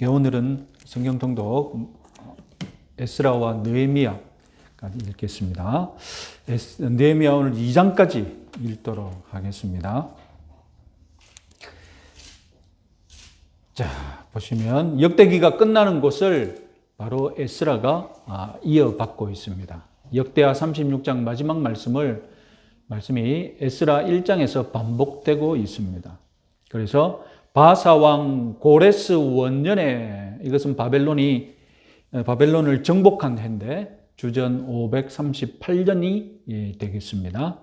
오늘은 성경 통독 에스라와 느헤미야까지 읽겠습니다. 느헤미야 오늘 2장까지 읽도록 하겠습니다. 자, 보시면 역대기가 끝나는 곳을 바로 에스라가 이어받고 있습니다. 역대하 36장 마지막 말씀이 에스라 1장에서 반복되고 있습니다. 그래서 바사왕 고레스 원년에, 이것은 바벨론을 정복한 해인데 주전 538년이 되겠습니다.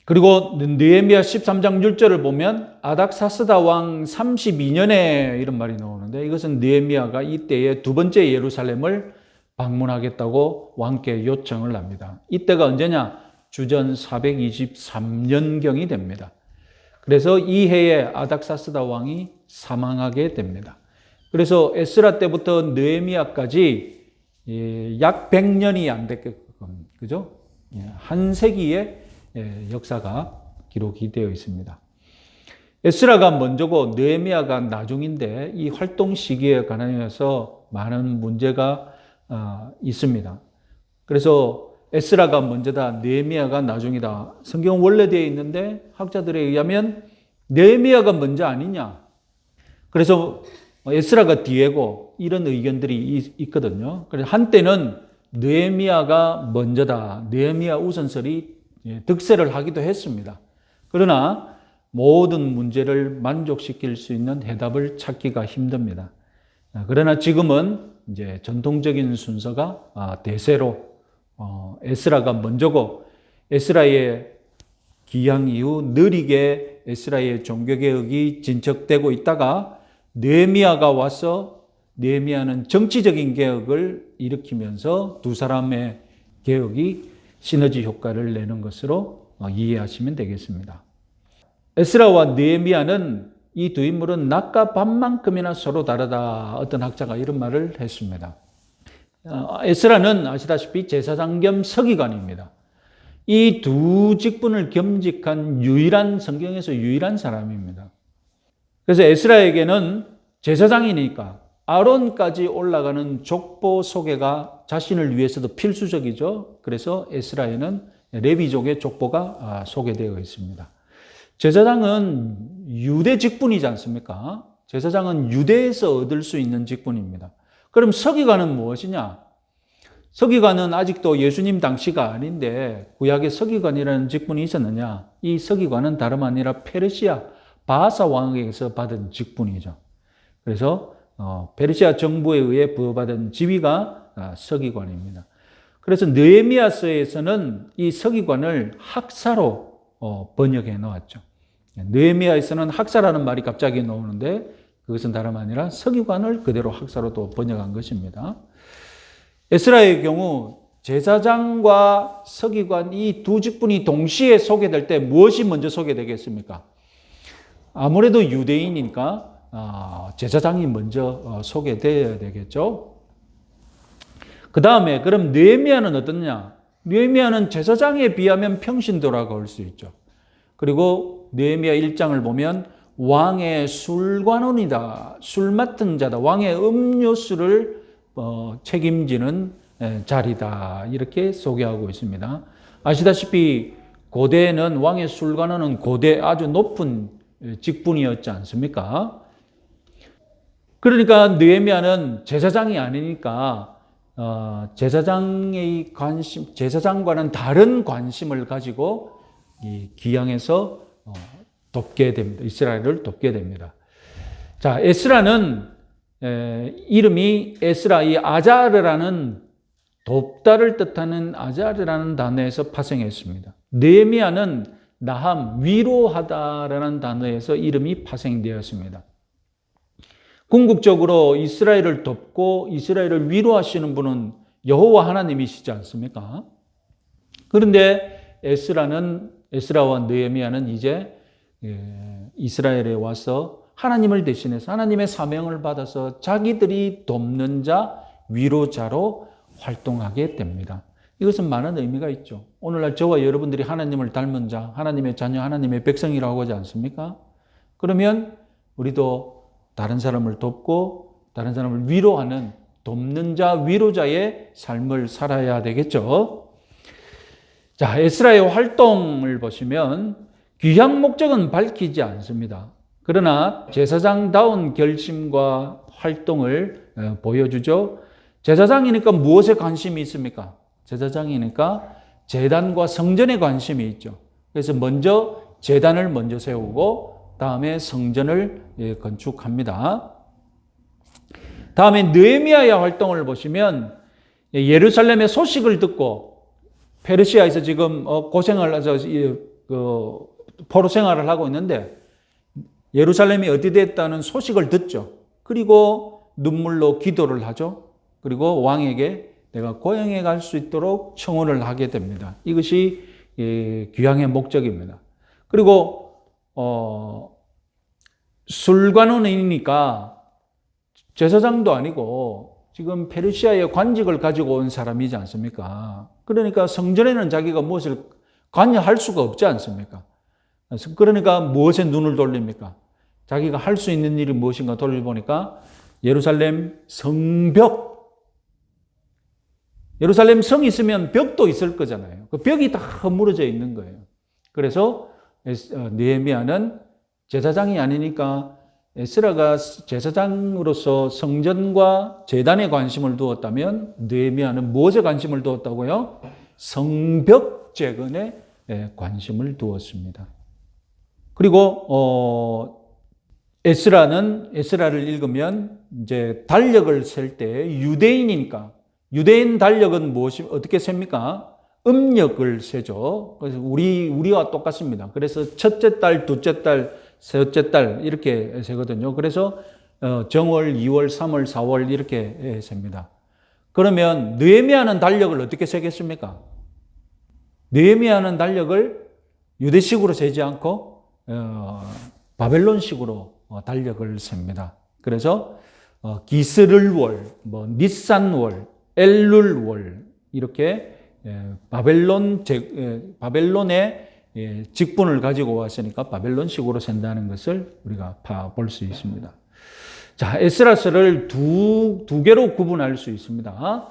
그리고 느헤미야 13장 6절을 보면 아닥사스다 왕 32년에 이런 말이 나오는데, 이것은 느헤미야가 이때의 두 번째 예루살렘을 방문하겠다고 왕께 요청을 합니다. 이때가 언제냐? 주전 423년경이 됩니다. 그래서 이 해에 아닥사스다 왕이 사망하게 됩니다. 그래서 에스라 때부터 느헤미야까지 약 100년이 안 됐게끔, 그죠? 한 세기의 역사가 기록이 되어 있습니다. 에스라가 먼저고 느헤미야가 나중인데, 이 활동 시기에 관하여서 많은 문제가 있습니다. 그래서 에스라가 먼저다, 느헤미야가 나중이다. 성경 원래 되어 있는데 학자들에 의하면 느헤미야가 먼저 아니냐. 그래서 에스라가 뒤에고, 이런 의견들이 있거든요. 그래서 한때는 느헤미야가 먼저다, 느헤미야 우선설이 득세를 하기도 했습니다. 그러나 모든 문제를 만족시킬 수 있는 해답을 찾기가 힘듭니다. 그러나 지금은 이제 전통적인 순서가 대세로 에스라가 먼저고, 에스라의 기양 이후 느리게 에스라의 종교개혁이 진척되고 있다가 느헤미야가 와서 느헤미야는 정치적인 개혁을 일으키면서 두 사람의 개혁이 시너지 효과를 내는 것으로 이해하시면 되겠습니다. 에스라와 느헤미야는, 이 두 인물은 낮과 밤만큼이나 서로 다르다. 어떤 학자가 이런 말을 했습니다. 에스라는 아시다시피 제사장 겸 서기관입니다. 이 두 직분을 겸직한 성경에서 유일한 사람입니다. 그래서 에스라에게는 제사장이니까 아론까지 올라가는 족보 소개가 자신을 위해서도 필수적이죠. 그래서 에스라에는 레위족의 족보가 소개되어 있습니다. 제사장은 유대 직분이지 않습니까? 제사장은 유대에서 얻을 수 있는 직분입니다. 그럼 서기관은 무엇이냐? 서기관은 아직도 예수님 당시가 아닌데 구약에 서기관이라는 직분이 있었느냐? 이 서기관은 다름 아니라 페르시아 바사 왕에게서 받은 직분이죠. 그래서 페르시아 정부에 의해 부여받은 지위가 서기관입니다. 그래서 느헤미야서에서는 이 서기관을 학사로 번역해 놓았죠. 느헤미야에서는 학사라는 말이 갑자기 나오는데, 그것은 다름 아니라 서기관을 그대로 학사로 또 번역한 것입니다. 에스라의 경우 제사장과 서기관, 이 두 직분이 동시에 소개될 때 무엇이 먼저 소개되겠습니까? 아무래도 유대인이니까 제사장이 먼저 소개되어야 되겠죠. 그 다음에 그럼 느헤미야는 어떻냐? 느헤미야는 제사장에 비하면 평신도라고 할 수 있죠. 그리고 느헤미야 1장을 보면 왕의 술관원이다, 술 맡은 자다, 왕의 음료수를 책임지는 자리다, 이렇게 소개하고 있습니다. 아시다시피 고대에는 왕의 술관원은 고대 아주 높은 직분이었지 않습니까? 그러니까 느헤미야는 제사장이 아니니까 제사장과는 다른 관심을 가지고 이 기양에서 돕게 됩니다. 이스라엘을 돕게 됩니다. 자, 에스라는 이름이 에스라, 이 아자르라는 돕다를 뜻하는 아자르라는 단어에서 파생했습니다. 느헤미야는 나함, 위로하다라는 단어에서 이름이 파생되었습니다. 궁극적으로 이스라엘을 돕고 이스라엘을 위로하시는 분은 여호와 하나님이시지 않습니까? 그런데 에스라와 느헤미야는 이제 이스라엘에 와서 하나님을 대신해서 하나님의 사명을 받아서 자기들이 돕는 자, 위로자로 활동하게 됩니다. 이것은 많은 의미가 있죠. 오늘날 저와 여러분들이 하나님을 닮은 자, 하나님의 자녀, 하나님의 백성이라고 하지 않습니까? 그러면 우리도 다른 사람을 돕고 다른 사람을 위로하는 돕는 자, 위로자의 삶을 살아야 되겠죠. 자, 에스라의 활동을 보시면 귀향 목적은 밝히지 않습니다. 그러나 제사장다운 결심과 활동을 보여주죠. 제사장이니까 무엇에 관심이 있습니까? 제사장이니까 제단과 성전에 관심이 있죠. 그래서 먼저 제단을 먼저 세우고 다음에 성전을 건축합니다. 다음에 느헤미야의 활동을 보시면 예루살렘의 소식을 듣고 페르시아에서 지금 고생을 해서 포로 생활을 하고 있는데 예루살렘이 어디 됐다는 소식을 듣죠. 그리고 눈물로 기도를 하죠. 그리고 왕에게 내가 고향에 갈 수 있도록 청혼을 하게 됩니다. 이것이 귀향의 목적입니다. 그리고 술관원이니까 제사장도 아니고 지금 페르시아의 관직을 가지고 온 사람이지 않습니까? 그러니까 성전에는 자기가 무엇을 관여할 수가 없지 않습니까? 그러니까 무엇에 눈을 돌립니까? 자기가 할 수 있는 일이 무엇인가 돌려보니까 예루살렘 성벽, 예루살렘 성이 있으면 벽도 있을 거잖아요. 그 벽이 다 허물어져 있는 거예요. 그래서 느헤미야는 제사장이 아니니까 에스라가 제사장으로서 성전과 제단에 관심을 두었다면 느헤미야는 무엇에 관심을 두었다고요? 성벽 재건에 관심을 두었습니다. 그리고 에스라를 읽으면 이제 달력을 셀 때 유대인이니까 유대인 달력은 어떻게 셉니까? 음력을 세죠. 그래서 우리와 똑같습니다. 그래서 첫째 달, 둘째 달, 셋째 달 이렇게 세거든요. 그래서 정월, 2월, 3월, 4월 이렇게 셉니다. 그러면 느헤미야는 달력을 어떻게 세겠습니까? 느헤미야는 달력을 유대식으로 세지 않고 바벨론식으로 달력을 셉니다. 그래서 기스를월, 니산월, 엘룰월 이렇게 바벨론의 직분을 가지고 왔으니까 바벨론식으로 센다는 것을 우리가 볼 수 있습니다. 자, 에스라서를 두 개로 구분할 수 있습니다.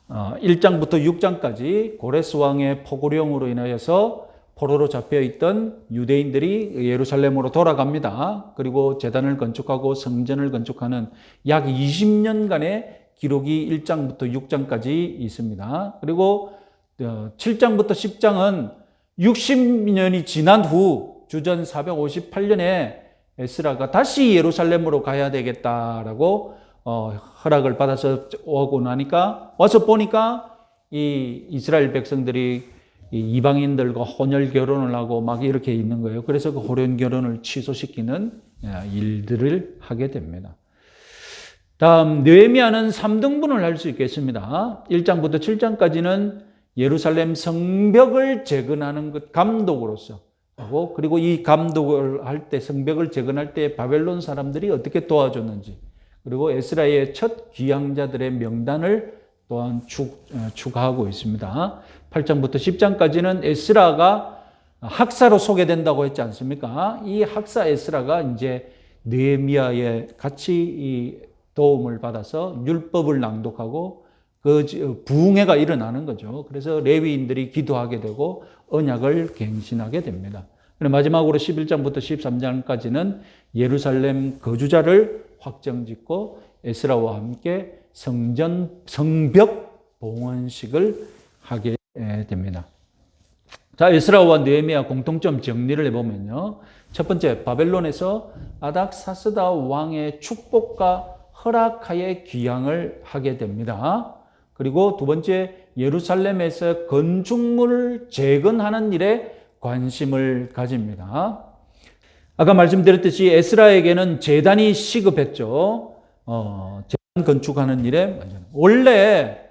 1장부터 6장까지 고레스 왕의 포고령으로 인하여서 포로로 잡혀있던 유대인들이 예루살렘으로 돌아갑니다. 그리고 제단을 건축하고 성전을 건축하는 약 20년간의 기록이 1장부터 6장까지 있습니다. 그리고 7장부터 10장은 60년이 지난 후 주전 458년에 에스라가 다시 예루살렘으로 가야 되겠다라고 허락을 받아서 오고 나니까 와서 보니까 이 이스라엘 백성들이 이방인들과 혼혈 결혼을 하고 막 이렇게 있는 거예요. 그래서 그 혼혈 결혼을 취소시키는 일들을 하게 됩니다. 다음 느헤미야는 3등분을 할 수 있겠습니다. 1장부터 7장까지는 예루살렘 성벽을 재건하는 것 감독으로서 하고 그리고 이 감독을 할 때 성벽을 재건할 때 바벨론 사람들이 어떻게 도와줬는지 그리고 에스라의 첫 귀향자들의 명단을 또한 추가하고 있습니다. 8장부터 10장까지는 에스라가 학사로 소개된다고 했지 않습니까? 이 학사 에스라가 이제 느헤미야의 같이 도움을 받아서 율법을 낭독하고 그 부흥회가 일어나는 거죠. 그래서 레위인들이 기도하게 되고 언약을 갱신하게 됩니다. 마지막으로 11장부터 13장까지는 예루살렘 거주자를 확정짓고 에스라와 함께 성벽 봉헌식을 하게 됩니다. 자, 에스라와 느헤미야 공통점 정리를 해보면요. 첫 번째, 바벨론에서 아닥사스다 왕의 축복과 허락하에 귀향을 하게 됩니다. 그리고 두 번째, 예루살렘에서 건축물을 재건하는 일에 관심을 가집니다. 아까 말씀드렸듯이 에스라에게는 제단이 시급했죠. 제단 건축하는 일에 원래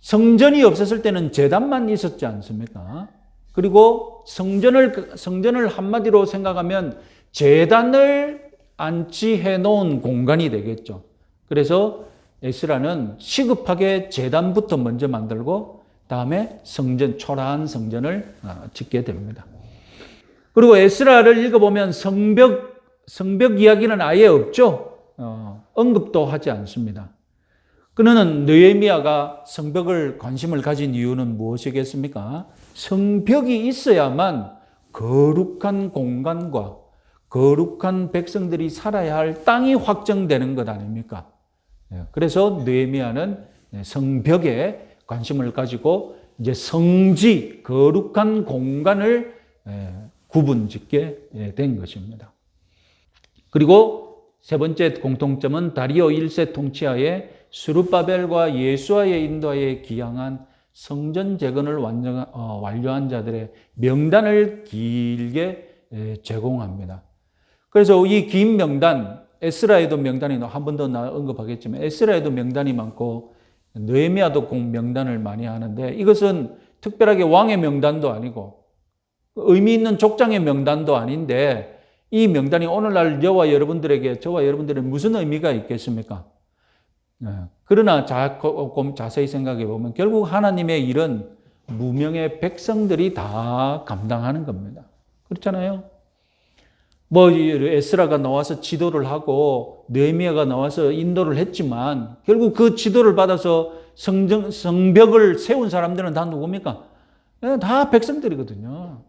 성전이 없었을 때는 제단만 있었지 않습니까? 그리고 성전을 한마디로 생각하면 제단을 안치해 놓은 공간이 되겠죠. 그래서 에스라는 시급하게 제단부터 먼저 만들고 다음에 초라한 성전을 짓게 됩니다. 그리고 에스라를 읽어보면 성벽 이야기는 아예 없죠. 언급도 하지 않습니다. 그는 느헤미야가 성벽을 관심을 가진 이유는 무엇이겠습니까? 성벽이 있어야만 거룩한 공간과 거룩한 백성들이 살아야 할 땅이 확정되는 것 아닙니까? 그래서 느헤미야는 성벽에 관심을 가지고 이제 성지, 거룩한 공간을 구분짓게 된 것입니다. 그리고 세 번째 공통점은 다리오 1세 통치하에 스룹바벨과 예수아의 인도하에 기항한 성전 재건을 완료한 자들의 명단을 길게 제공합니다. 그래서 이 긴 명단, 에스라에도 명단이 한 번 더 언급하겠지만 에스라에도 명단이 많고 느헤미야도 꼭 명단을 많이 하는데 이것은 특별하게 왕의 명단도 아니고 의미 있는 족장의 명단도 아닌데 이 명단이 오늘날 저와 여러분들에게 무슨 의미가 있겠습니까? 그러나 조금 자세히 생각해 보면 결국 하나님의 일은 무명의 백성들이 다 감당하는 겁니다. 그렇잖아요. 에스라가 나와서 지도를 하고 느헤미야가 나와서 인도를 했지만 결국 그 지도를 받아서 성벽을 세운 사람들은 다 누굽니까? 다 백성들이거든요.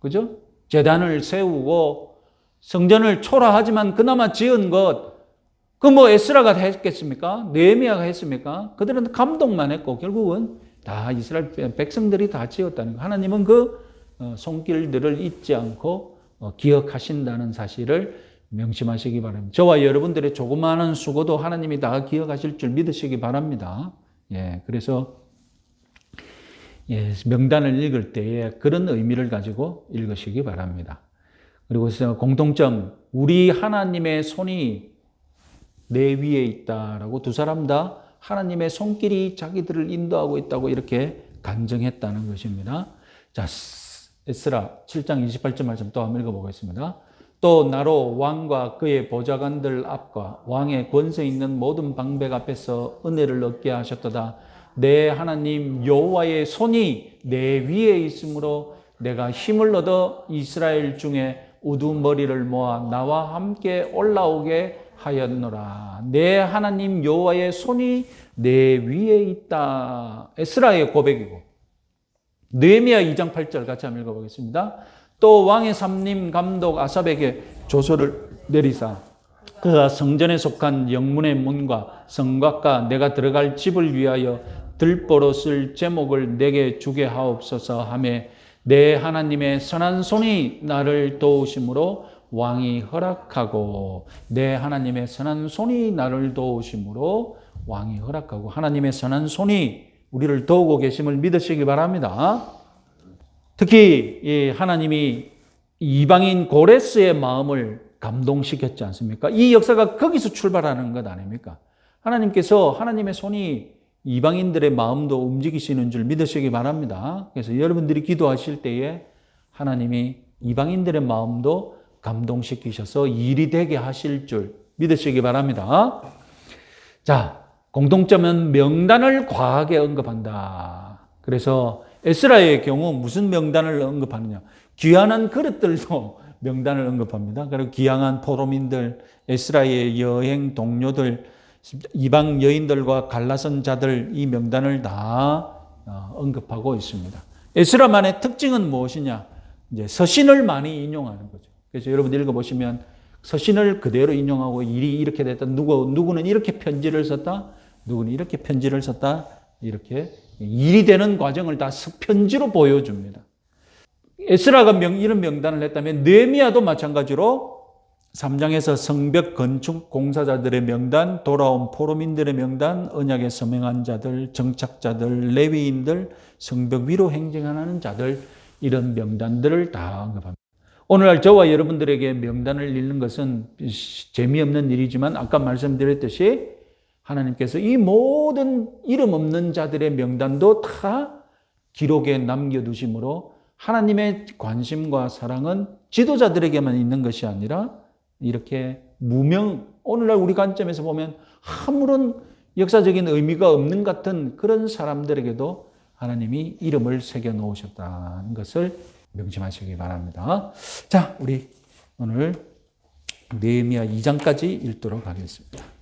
그죠? 제단을 세우고 성전을 초라하지만 그나마 지은 것, 에스라가 했겠습니까? 느헤미야가 했습니까? 그들은 감동만 했고 결국은 다 이스라엘 백성들이 다 지었다는 거. 하나님은 그 손길들을 잊지 않고 기억하신다는 사실을 명심하시기 바랍니다. 저와 여러분들의 조그마한 수고도 하나님이 다 기억하실 줄 믿으시기 바랍니다. 그래서 명단을 읽을 때에 그런 의미를 가지고 읽으시기 바랍니다. 그리고 공통점, 우리 하나님의 손이 내 위에 있다라고 두 사람 다 하나님의 손길이 자기들을 인도하고 있다고 이렇게 간증했다는 것입니다. 자, 에스라 7장 28절 말씀 또 한번 읽어보겠습니다. 또 나로 왕과 그의 보좌관들 앞과 왕의 권세 있는 모든 방백 앞에서 은혜를 얻게 하셨도다. 내 하나님 여호와의 손이 내 위에 있으므로 내가 힘을 얻어 이스라엘 중에 우두머리를 모아 나와 함께 올라오게 하였노라. 내 하나님 여호와의 손이 내 위에 있다. 에스라의 고백이고 느헤미야 2장 8절 같이 한번 읽어보겠습니다. 또 왕의 삼림 감독 아삽에게 조서를 내리사 그가 성전에 속한 영문의 문과 성곽과 내가 들어갈 집을 위하여 들보로 쓸 제목을 내게 주게 하옵소서 하매 내 하나님의 선한 손이 나를 도우심으로 왕이 허락하고 내 하나님의 선한 손이 나를 도우심으로 왕이 허락하고 하나님의 선한 손이 우리를 도우고 계심을 믿으시기 바랍니다. 특히 이 하나님이 이방인 고레스의 마음을 감동시켰지 않습니까? 이 역사가 거기서 출발하는 것 아닙니까? 하나님께서 하나님의 손이 이방인들의 마음도 움직이시는 줄 믿으시기 바랍니다. 그래서 여러분들이 기도하실 때에 하나님이 이방인들의 마음도 감동시키셔서 일이 되게 하실 줄 믿으시기 바랍니다. 자, 공통점은 명단을 과하게 언급한다. 그래서 에스라의 경우 무슨 명단을 언급하느냐? 귀환한 그릇들도 명단을 언급합니다. 그리고 귀향한 포로민들, 에스라의 여행 동료들, 이방 여인들과 갈라선 자들 이 명단을 다 언급하고 있습니다. 에스라만의 특징은 무엇이냐? 이제 서신을 많이 인용하는 거죠. 그래서 여러분 읽어보시면 서신을 그대로 인용하고 일이 이렇게 됐다. 누구는 이렇게 편지를 썼다. 누구는 이렇게 편지를 썼다. 이렇게 일이 되는 과정을 다 편지로 보여줍니다. 에스라가 이런 명단을 했다면 느헤미야도 마찬가지로 3장에서 성벽 건축 공사자들의 명단, 돌아온 포로민들의 명단, 언약에 서명한 자들, 정착자들, 레위인들, 성벽 위로 행정하는 자들 이런 명단들을 다 언급합니다. 오늘날 저와 여러분들에게 명단을 읽는 것은 재미없는 일이지만 아까 말씀드렸듯이 하나님께서 이 모든 이름 없는 자들의 명단도 다 기록에 남겨두심으로 하나님의 관심과 사랑은 지도자들에게만 있는 것이 아니라 이렇게 오늘날 우리 관점에서 보면 아무런 역사적인 의미가 없는 같은 그런 사람들에게도 하나님이 이름을 새겨 놓으셨다는 것을 명심하시기 바랍니다. 자, 우리 오늘 느헤미야 2장까지 읽도록 하겠습니다.